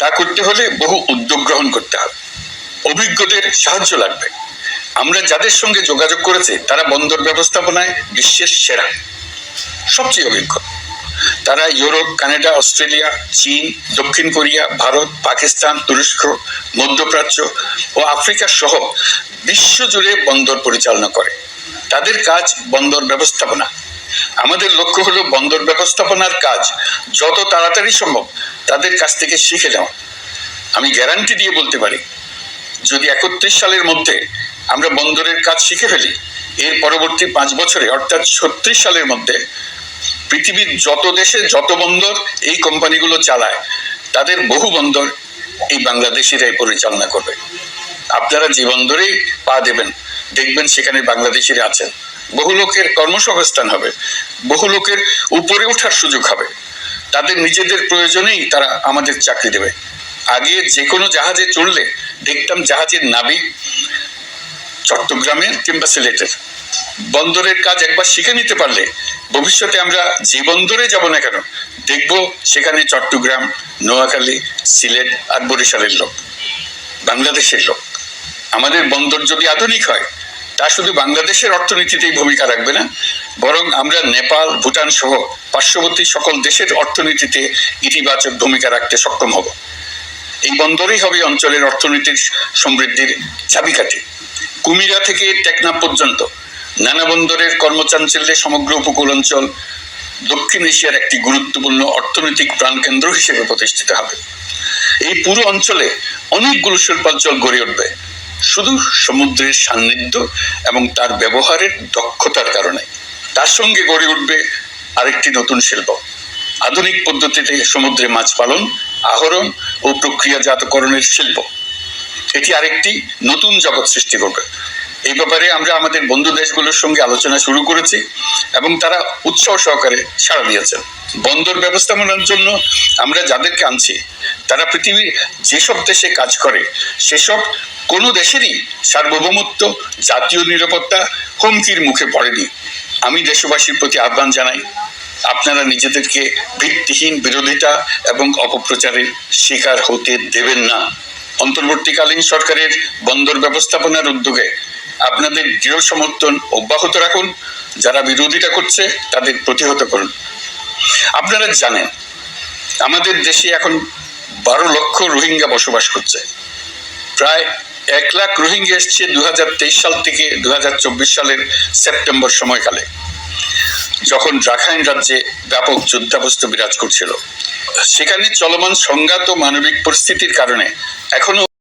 তা করতে হলে বহু উদ্যোগ গ্রহণ করতে হবে, অভিজ্ঞদের সাহায্য লাগবে। আমরা যাদের সঙ্গে যোগাযোগ করেছি তারা বন্দর ব্যবস্থাপনায় বিশ্বের সেরা, সবচেয়ে অভিজ্ঞ। তারা ইউরোপ, কানাডা, অস্ট্রেলিয়া, চীন, দক্ষিণ কোরিয়া, ভারত, পাকিস্তান, তুরস্ক, মধ্যপ্রাচ্য ও আফ্রিকা সহ বিশ্বজুড়ে বন্দর পরিচালনা করে। তাদের কাজ বন্দর ব্যবস্থাপনা। আমাদের লক্ষ্য হলো বন্দর ব্যবস্থাপনার কাজ যত তাড়াতাড়ি সম্ভব তাদের কাছ থেকে শিখে নেওয়া। আমি গ্যারান্টি দিয়ে বলতে পারি, যদি 31 সালের মধ্যে আমরা বন্দরের কাজ শিখে ফেলি, এর পরবর্তী 5 বছরে অর্থাৎ 36 সালের মধ্যে পৃথিবীর যত দেশে যত বন্দর এই কোম্পানিগুলো চালায় তাদের বহু বন্দর এই বাংলাদেশিরাই পরিচালনা করবে। আপনারা যে বন্দরেই পা দেবেন দেখবেন সেখানে বাংলাদেশিরা আছেন। বহু লোকের কর্মসংস্থান হবে, বহু লোকের উপরে ওঠার সুযোগ হবে। তাদের নিজেদের প্রয়োজনেই তারা আমাদের চাকরি দেবে। আগে যে কোনো জাহাজে চড়লে দেখতাম জাহাজের নাবিক চট্টগ্রামের কিংবা সিলেটের। বন্দরের কাজ একবার শিখে নিতে পারলে ভবিষ্যতে আমরা যে বন্দরে যাব না কেন দেখব সেখানে চট্টগ্রাম, নোয়াখালী, সিলেট আর বরিশালের লোক, বাংলাদেশের লোক। আমাদের বন্দর যদি আধুনিক হয় তা শুধু বাংলাদেশের অর্থনীতিতেই ভূমিকা রাখবে না, বরং আমরা নেপাল, ভুটান সহ পার্শ্ববর্তী সকল দেশের অর্থনীতিতে ইতিবাচক ভূমিকা রাখতে সক্ষম হব। এই বন্দরই হবে অঞ্চলের অর্থনীতির সমৃদ্ধির চাবিকাঠি। কুমিরা থেকে টেকনাফ পর্যন্ত নানা বন্দরের কর্মচাঞ্চল্যে সমগ্র উপকূল অঞ্চল দক্ষিণ এশিয়ার একটি গুরুত্বপূর্ণ অর্থনৈতিক প্রাণকেন্দ্র হিসেবে প্রতিষ্ঠিত হবে। এই পুরো অঞ্চলে অনেকগুলো শিল্পাঞ্চল গড়ে উঠবে শুধু সমুদ্রের সান্নিধ্য এবং তার ব্যবহারের দক্ষতার কারণে। তার সঙ্গে গড়ে উঠবে আরেকটি নতুন শিল্প, আধুনিক পদ্ধতিতে সমুদ্রে মাছ পালন, আহরণ ও প্রক্রিয়াজাতকরণের শিল্প। এটি আরেকটি নতুন জগৎ সৃষ্টি করবে। এই ব্যাপারে আমরা আমাদের বন্ধু দেশগুলোর সঙ্গে আলোচনা শুরু করেছি এবং তারা উৎসাহ সহকারে সাড়া দিয়েছেন। বন্দর ব্যবস্থাপনার জন্য আমরা যাদেরকে আনছি তারা পৃথিবীর যেসব দেশে কাজ করে সেসব কোনো দেশেরই সার্বভৌমত্ব, জাতীয় নিরাপত্তা হুমকির মুখে পড়েনি। আমি দেশবাসীর প্রতি আহ্বান জানাই, আপনারা নিজেদেরকে ভিত্তিহীন বিরোধিতা এবং অপপ্রচারের শিকার হতে দেবেন না। অন্তর্বর্তীকালীন সরকারের বন্দর ব্যবস্থাপনার উদ্যোগে আপনাদের দৃঢ় সমর্থন অব্যাহত রাখুন। যারা বিরোধিতা করছে তাদের প্রতিহত করুন। আপনারা জানেন আমাদের দেশে এখন 12 লক্ষ রোহিঙ্গা বসবাস করছে। প্রায় 1 লাখ রোহিঙ্গা এসছে 2023 সাল থেকে 2024 সালের সেপ্টেম্বর সময়কালে, যখন রাখাইন রাজ্যে ব্যাপক যুদ্ধাবস্থা বিরাজ করছিল। সেখানে চলমান সংঘাত ও মানবিক পরিস্থিতির কারণে এখনো